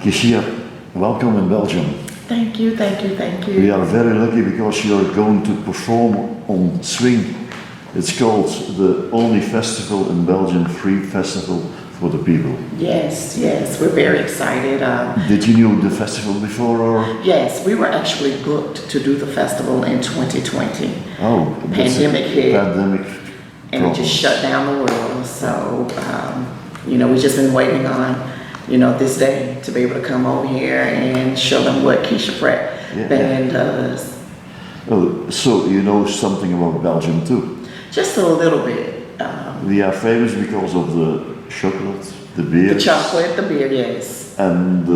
Keeshea, welcome in Belgium. Thank you, thank you, thank you. We are very lucky because you are going to perform on Swing. It's called the only festival in Belgium, free festival for the people. Yes, yes, we're very excited. Did you know the festival before or? Yes, we were actually booked to do the festival in 2020. Oh, Pandemic hit. Pandemic. And it just shut down the world. So, we've just been waiting on, this day to be able to come over here and show them what Keeshea Pratt band does. Oh, so you know something about Belgium too? Just a little bit. We are famous because of the chocolate, the beer. The chocolate, the beer, yes. And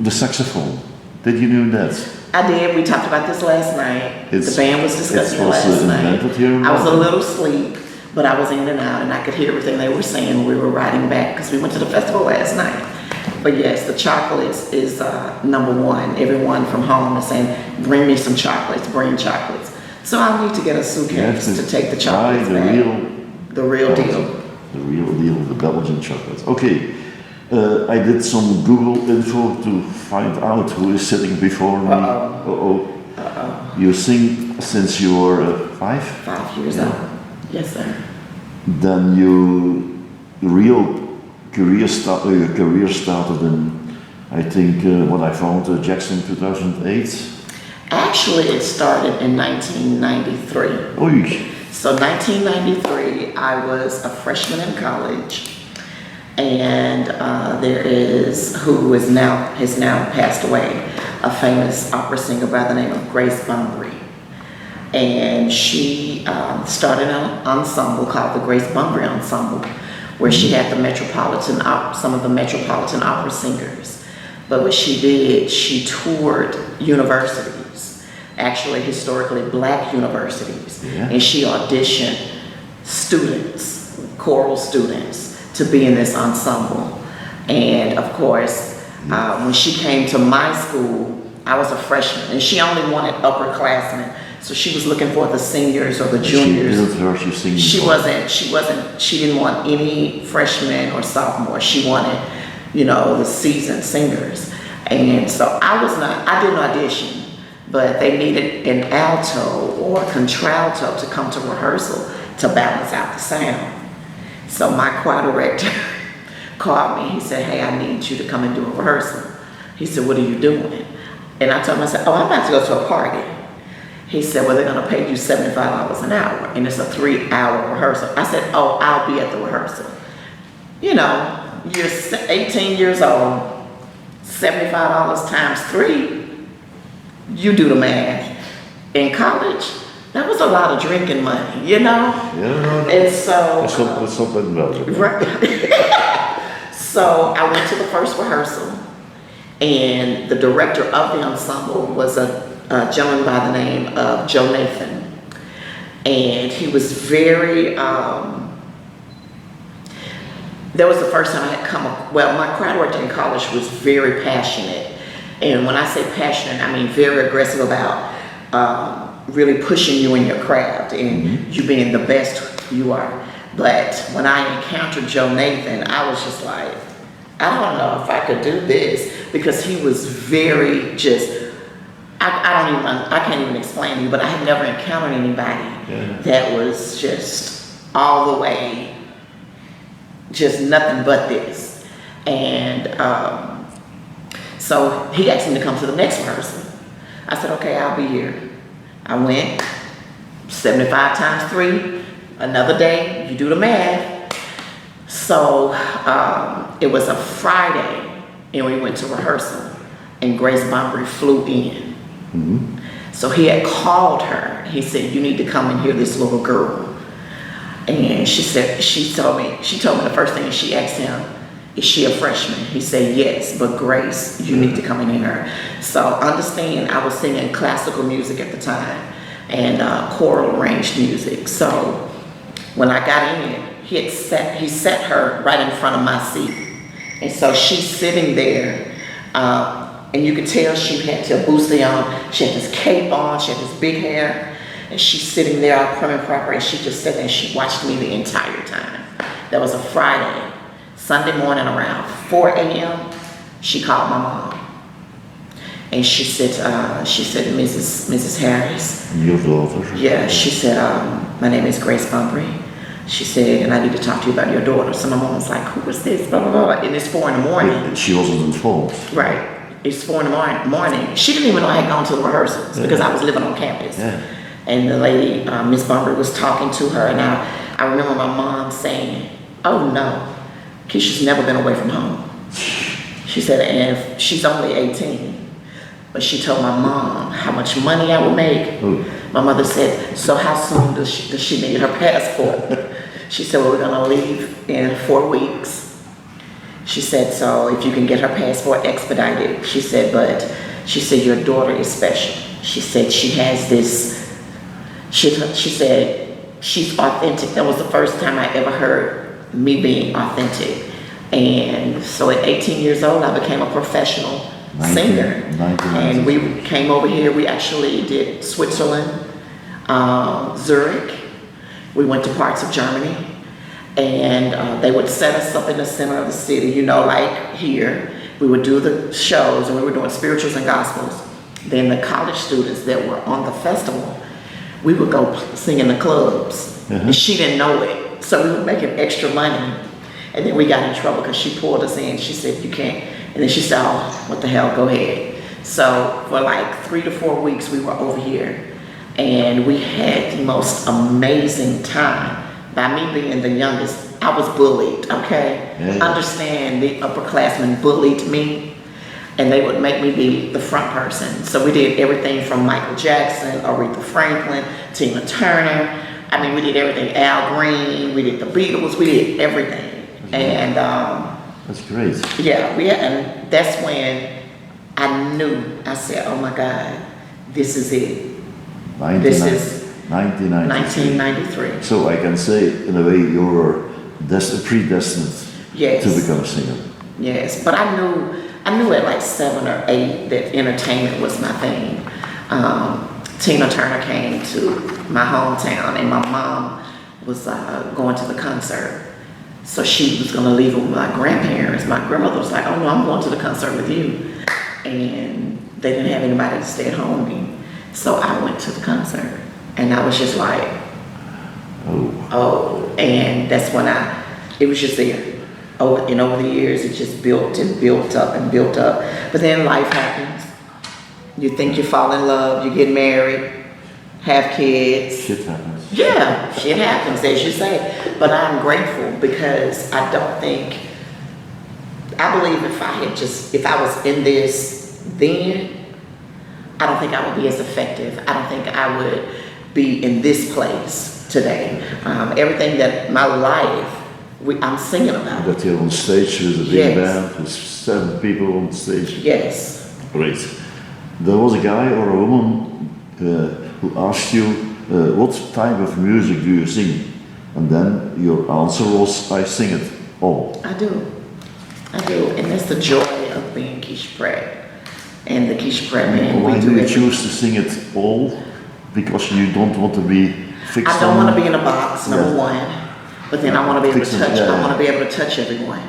the saxophone. Did you know that? I did. We talked about this last night. The band was discussing it last night. Here I was a little asleep, but I was in and out, and I could hear everything they were saying when we were riding back because we went to the festival last night. But yes, the chocolates is number one. Everyone from home is saying, "Bring me some chocolates. Bring chocolates." So I'll need to get a suitcase to take the chocolates back. The real deal. The real deal, the Belgian chocolates. Okay. I did some Google info to find out who is sitting before me. You sing since you were 5? 5 years old. Yes, sir. Then your career started in, I think, what I found, Jackson 2008. Actually, it started in 1993. Oy. So 1993, I was a freshman in college. And there is, who has now passed away, a famous opera singer by the name of Grace Bumbry. And she started an ensemble called the Grace Bumbry Ensemble, where she had some of the Metropolitan opera singers. But what she did, she toured universities, actually historically black universities, and she auditioned students, choral students, to be in this ensemble. And of course, when she came to my school, I was a freshman, and she only wanted upperclassmen. So she was looking for the seniors or the juniors. She didn't want any freshmen or sophomores. She wanted, the seasoned singers. And so I didn't audition, but they needed an alto or contralto to come to rehearsal to balance out the sound. So my choir director called me. He said, "Hey, I need you to come and do a rehearsal." He said, "What are you doing?" And I told him, I said, "Oh, I'm about to go to a party." He said, "Well, they're going to pay you $75 an hour, and it's a 3-hour rehearsal." I said, "Oh, I'll be at the rehearsal." You're 18 years old, $75 times 3, you do the math. In college, that was a lot of drinking money, Yeah, And so... It's not in Belgium. Right. So I went to the first rehearsal, and the director of the ensemble was a gentleman by the name of Joe Nathan. And he was very... that was the first time I had my choir director in college was very passionate. And when I say passionate, I mean very aggressive about really pushing you in your craft and you being the best you are. But when I encountered Joe Nathan, I was just like, I don't know if I could do this, because he was very I can't even explain to you, but I had never encountered anybody that was just all the way, just nothing but this. And so he asked me to come to the next rehearsal. I said, "Okay, I'll be here." I went, 75 times 3, another day, you do the math. So it was a Friday, and we went to rehearsal, and Grace Bumbry flew in. So he had called her. He said, "You need to come and hear this little girl." And she told me the first thing she asked him, "Is she a freshman?" He said, "Yes, but Grace, you need to come and hear her." So understand, I was singing classical music at the time and choral arranged music. So when I got in, he set her right in front of my seat. And so she's sitting there, and you could tell she had her bustier on, she had this cape on, she had this big hair, and she's sitting there all prim and proper, and she just sat there and she watched me the entire time. That was a Friday. Sunday morning around 4 a.m., she called my mom. And she said, Mrs. Harris. Your daughter? Yeah, she said, my name is Grace Bumbry. She said, and I need to talk to you about your daughter. So my mom was like, who is this? Blah, blah, blah. And it's 4 in the morning. She wasn't informed. Right. It's 4 in the morning. She didn't even know I had gone to the rehearsals because I was living on campus. Yeah. And the lady, Miss Bumbry, was talking to her. And I remember my mom saying, oh no, Keisha's never been away from home. She said, and she's only 18. But she told my mom how much money I would make. Ooh. My mother said, so how soon does she need her passport? She said, well, we're gonna leave in 4 weeks. She said, so if you can get her passport expedited. She said, your daughter is special. She said, she has this, she said, she's authentic. That was the first time I ever heard me being authentic. And so at 18 years old, I became a professional singer. And we came over here. We actually did Switzerland, Zurich. We went to parts of Germany. And they would set us up in the center of the city, you know, like here. We would do the shows, and we were doing spirituals and gospels. Then the college students that were on the festival, we would go sing in the clubs. And she didn't know it. So we were making extra money. And then we got in trouble because she pulled us in. She said, you can't. And then she said, oh, what the hell, go ahead. So for like 3 to 4 weeks, we were over here. And we had the most amazing time. By me being the youngest, I was bullied, okay? Yeah. Understand, the upperclassmen bullied me. And they would make me be the front person. So we did everything from Michael Jackson, Aretha Franklin, Tina Turner. I mean, we did everything. Al Green, we did the Beatles, we did everything. And that's great. yeah, and that's when I knew. I said, "Oh my God, this is it. This is 1993." So I can say, in a way, you were predestined Yes. to become a singer. Yes, but I knew at like 7 or 8 that entertainment was my thing. Tina Turner came to my hometown, and my mom was going to the concert. So she was going to leave with my grandparents. My grandmother was like, oh no, I'm going to the concert with you. And they didn't have anybody to stay at home with me. So I went to the concert. And I was just like, oh. And that's when it was just there. And over the years, it just built and built up and built up. But then life happens. You think you fall in love, you get married, have kids. Shit happens. Yeah, shit happens, as you say. But I'm grateful because I believe if I was in this then, I don't think I would be as effective. I don't think I would be in this place today. Everything that my life, I'm singing about. That you're on stage with a big band, with 7 people on stage. Yes. Great. There was a guy or a woman who asked you, what type of music do you sing? And then your answer was, I sing it all. I do. And that's the joy of being Keeshea Pratt. And the Keeshea Pratt band. Why do you choose to sing it all? Because you don't want to be fixed on? I don't want to be in a box, number one. But then I want to be able to touch. I want to be able to touch everyone.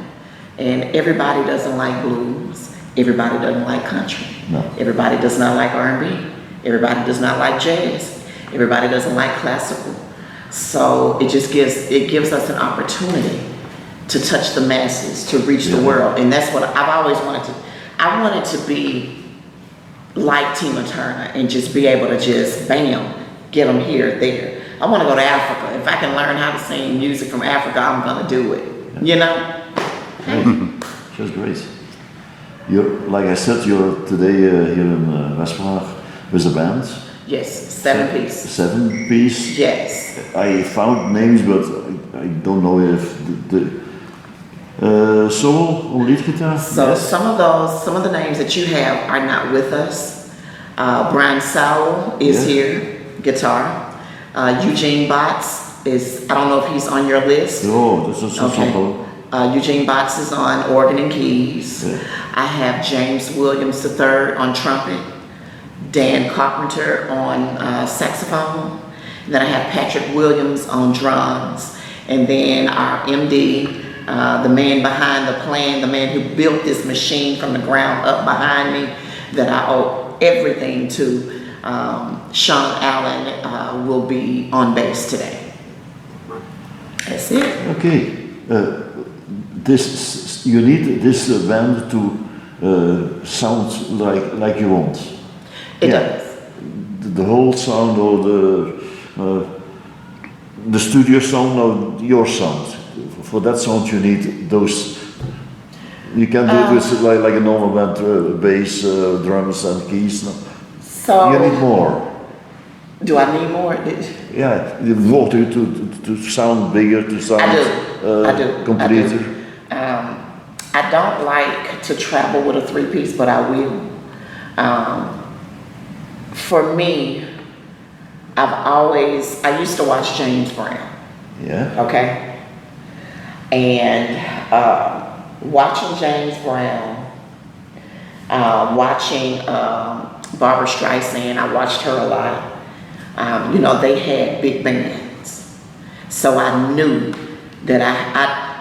And everybody doesn't like blues. Everybody doesn't like country. No. Everybody does not like R&B. Everybody does not like jazz. Everybody doesn't like classical. So it gives us an opportunity to touch the masses, to reach the world. And that's what I've always wanted to. I wanted to be like Tina Turner and just be able to just bam, get them here, there. I want to go to Africa. If I can learn how to sing music from Africa, I'm going to do it. You know? Just great. Like I said, you're today here in Wespelaar with a band. Yes, 7-piece. 7-piece? Yes. I found names, but I don't know if solo or lead guitar? So yes. some of the names that you have are not with us. Brian Sowell is here, guitar. Eugene Botts is, I don't know if he's on your list. No, this is something. Eugene Botts is on organ and keys. Yeah. I have James Williams III on trumpet. Dan Carpenter on saxophone. And then I have Patrick Williams on drums. And then our MD, the man behind the plan, the man who built this machine from the ground up behind me, that I owe everything to. Sean Allen will be on bass today. That's it. Okay. You need this band to sound like you want. It does. The whole sound, or the studio sound, or your sound. For that sound, you need those. You can do this like a normal band, bass, drums, and keys. No? So you need more. Do I need more? Yeah, more to sound bigger, to sound I do. completer. I don't like to travel with a three-piece, but I will. For me, I used to watch James Brown. Yeah. Okay. And watching James Brown, watching Barbara Streisand, I watched her a lot. They had big bands. So I knew that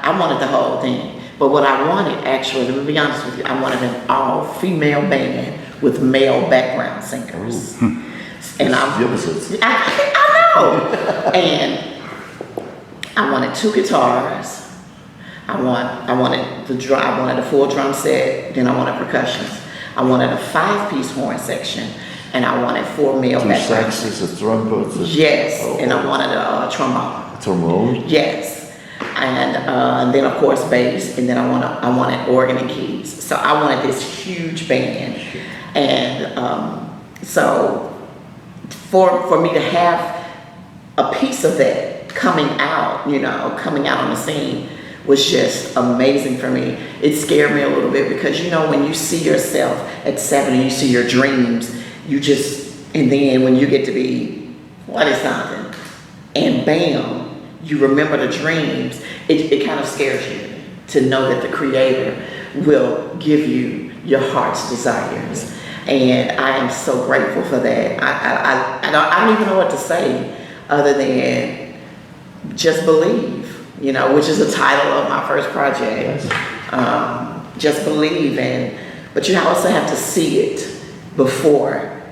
I wanted the whole thing. But what I wanted, actually, to be honest with you, I wanted an all-female band with male background singers. And I know. And I wanted 2 guitars. I wanted a full drum set. Then I wanted percussions. I wanted a 5-piece horn section, and I wanted 4 male background singers. 2 saxes, a trumpet. Yes, and I wanted a trombone. Trombone. Yes. And then of course bass, and then I wanted organ and keys. So I wanted this huge band, and so for me to have a piece of that coming out on the scene was just amazing for me. It scared me a little bit because when you see yourself at 7 and you see your dreams, and then when you get to be 20-something, and bam, you remember the dreams, it kind of scares you to know that the Creator will give you your heart's desires. And I am so grateful for that. I don't even know what to say other than just believe, which is the title of my first project. Just believe, but you also have to see it before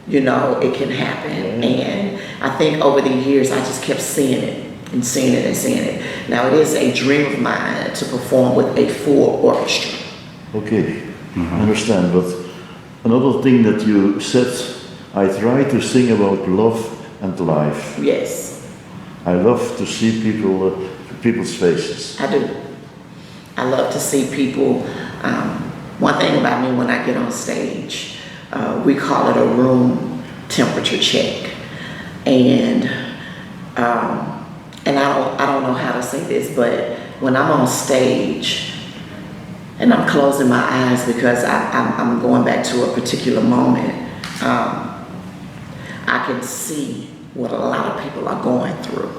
it can happen. And I think over the years I just kept seeing it and seeing it and seeing it. Now it is a dream of mine to perform with a full orchestra. Okay, I understand, but another thing that you said, I try to sing about love and life. Yes. I love to see people's faces. I do. I love to see people. One thing about me, when I get on stage, we call it a room temperature check. And I don't know how to say this, but when I'm on stage and I'm closing my eyes because I'm going back to a particular moment, I can see what a lot of people are going through.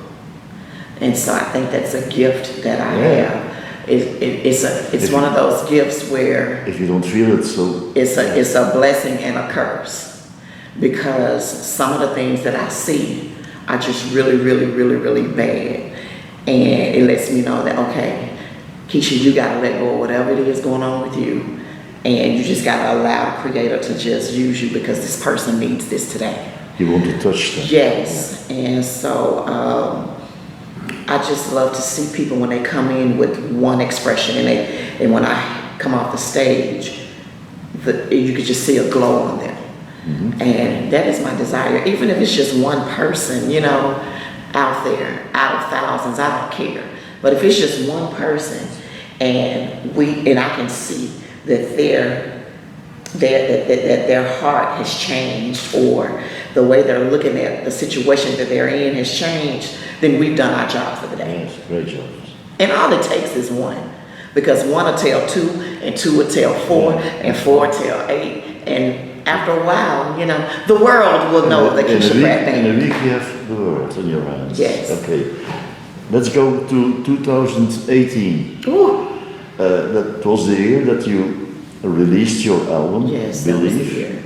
And so I think that's a gift that I have. It's one of those gifts where if you don't feel it, so it's a blessing and a curse, because some of the things that I see are just really, really, really, really bad. And it lets me know that, okay, Keeshea, you gotta let go of whatever it is going on with you, and you just gotta allow the Creator to just use you because this person needs this today. You want to touch them. Yes, and so I just love to see people when they come in with one expression, and when I come off the stage, you could just see a glow on them. Mm-hmm. And that is my desire, even if it's just one person, out there, out of thousands, I don't care. But if it's just one person, and I can see that their heart has changed, or the way they're looking at the situation that they're in has changed, then we've done our job for the day. Yes, great job. And all it takes is one, because 1 will tell 2, and 2 will tell 4, and 4 will tell 8, and after a while, the world will know the Keeshea Pratt Band. In a week you have the world in your hands. Yes. Okay. Let's go to 2018. Ooh. That was the year that you released your album, Yes, that was the year.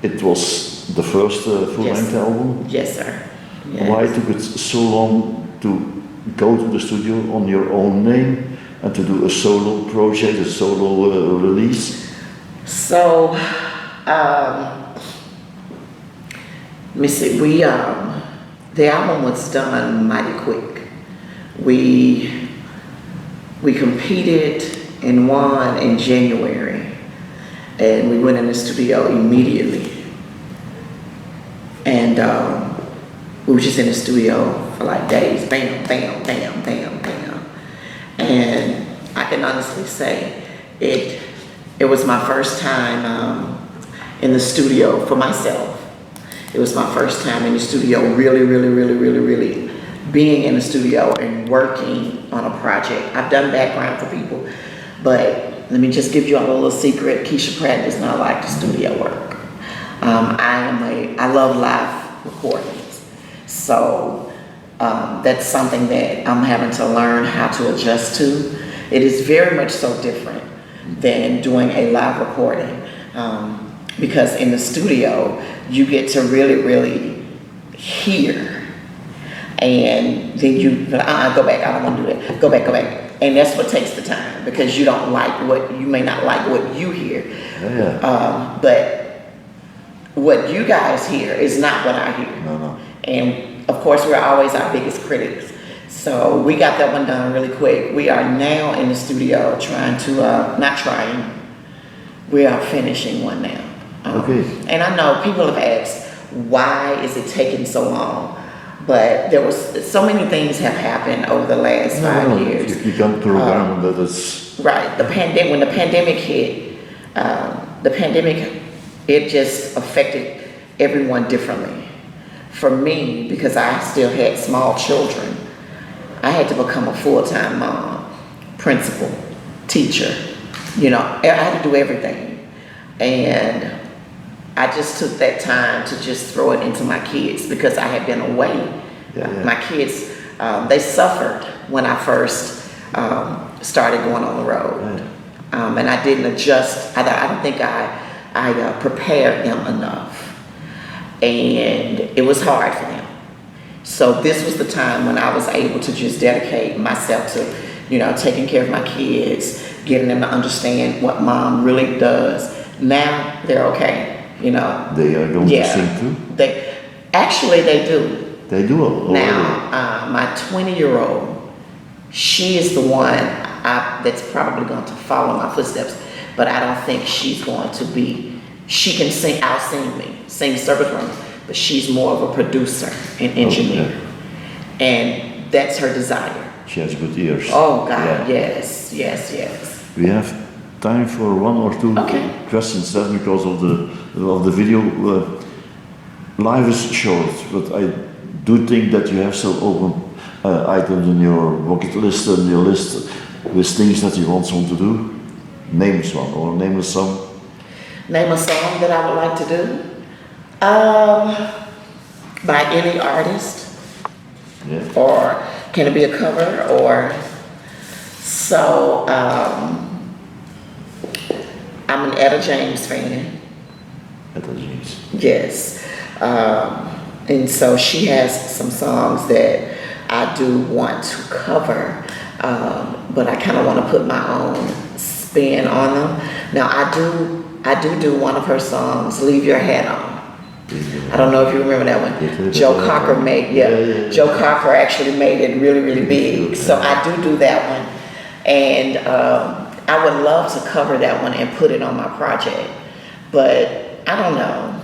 It was the first full-length album. Yes, sir. Yes. Why took it so long to go to the studio on your own name and to do a solo project, a solo release? So, let me see, the album was done mighty quick. We competed and won in January, and we went in the studio immediately. And we were just in the studio for like days, bam, bam, bam, bam, bam. And I can honestly say it was my first time in the studio for myself. It was my first time in the studio really being in the studio and working on a project. I've done background for people, but let me just give you all a little secret. Keeshea Pratt does not like the studio work. I love live recordings. So that's something that I'm having to learn how to adjust to. It is very much so different than doing a live recording. Because in the studio, you get to really hear. And then you, go back, I don't want to do that. Go back. And that's what takes the time, because you may not like what you hear. Yeah. But what you guys hear is not what I hear. No. And of course, we're always our biggest critics. So we got that one done really quick. We are now in the studio we are finishing one now. Okay. And I know people have asked, why is it taking so long? But there was so many things have happened over the last 5 years. You can't program that it's... Right. When the pandemic hit, it just affected everyone differently. For me, because I still had small children, I had to become a full-time mom, principal, teacher. I had to do everything. And I just took that time to just throw it into my kids, because I had been away. Yeah. My kids, they suffered when I first started going on the road. Right. And I didn't adjust. I don't think I prepared them enough. And it was hard for them. So this was the time when I was able to just dedicate myself to, taking care of my kids, getting them to understand what mom really does. Now they're okay. They are going to sing too? They do. They do already. Now, my 20-year-old, she is the one that's probably going to follow my footsteps, but I don't think she's going to be. She can sing, sing service rooms, but she's more of a producer and engineer. Okay. And that's her desire. She has good ears. Oh God, Yeah. yes. We have time for one or two questions. That's because of the video. Live is short, but I do think that you have some open items in your bucket list and your list with things that you want someone to do. Name one or name a song. Name a song that I would like to do. By any artist. Yeah. Or can it be a cover? Or so. I'm an Etta James fan. Etta James. Yes. And so she has some songs that I do want to cover, but I kind of want to put my own spin on them. Now I do one of her songs, Leave Your Hat On. I don't know if you remember that one. Joe Cocker Joe Cocker actually made it really big. So I do that one. And I would love to cover that one and put it on my project. But I don't know.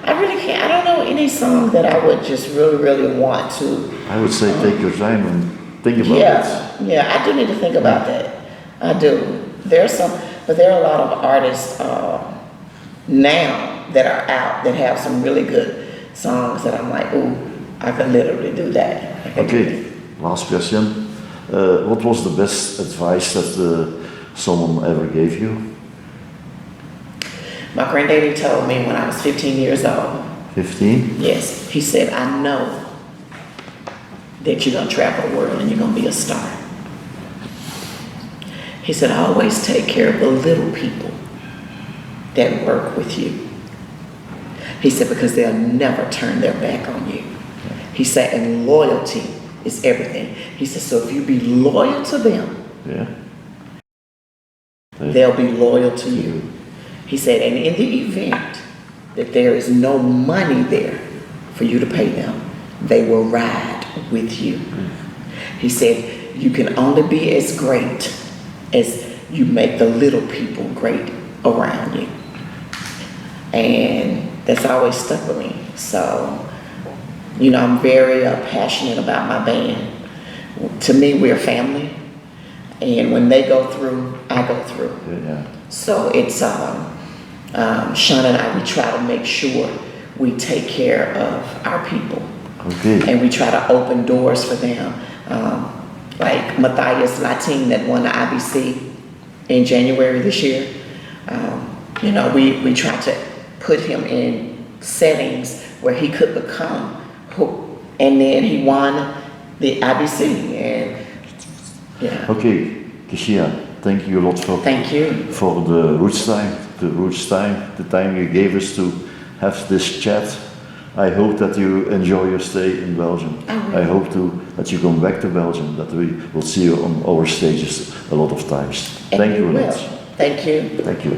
I really can't. I don't know any song that I would just really want to. I would say take your time and think about it. Yeah, I do need to think about that. I do. There are a lot of artists now that are out that have some really good songs that I'm like, ooh, I could literally do that. Okay, last question. What was the best advice that someone ever gave you? My granddaddy told me when I was 15 years old. 15? Yes, he said, I know that you're going to travel the world and you're going to be a star. He said, always take care of the little people that work with you. He said, because they'll never turn their back on you. He said, and loyalty is everything. He said, so if you be loyal to them, Yeah. they'll be loyal to you. He said, and in the event that there is no money there for you to pay them, they will ride with you. He said, you can only be as great as you make the little people great around you. And that's always stuck with me. So, you know, I'm very passionate about my band. To me, we're family. And when they go through, I go through. Yeah. So it's, Sean and I, we try to make sure we take care of our people. Okay. And we try to open doors for them. Like Matthias Latin that won the IBC in January this year. You know, we try to put him in settings where he could become who, and then he won the IBC. And yeah. Okay, Keeshea, thank you a lot for the the time you gave us to have this chat. I hope that you enjoy your stay in Belgium. I hope that you come back to Belgium, that we will see you on our stages a lot of times. And thank you a lot. Thank you. Thank you.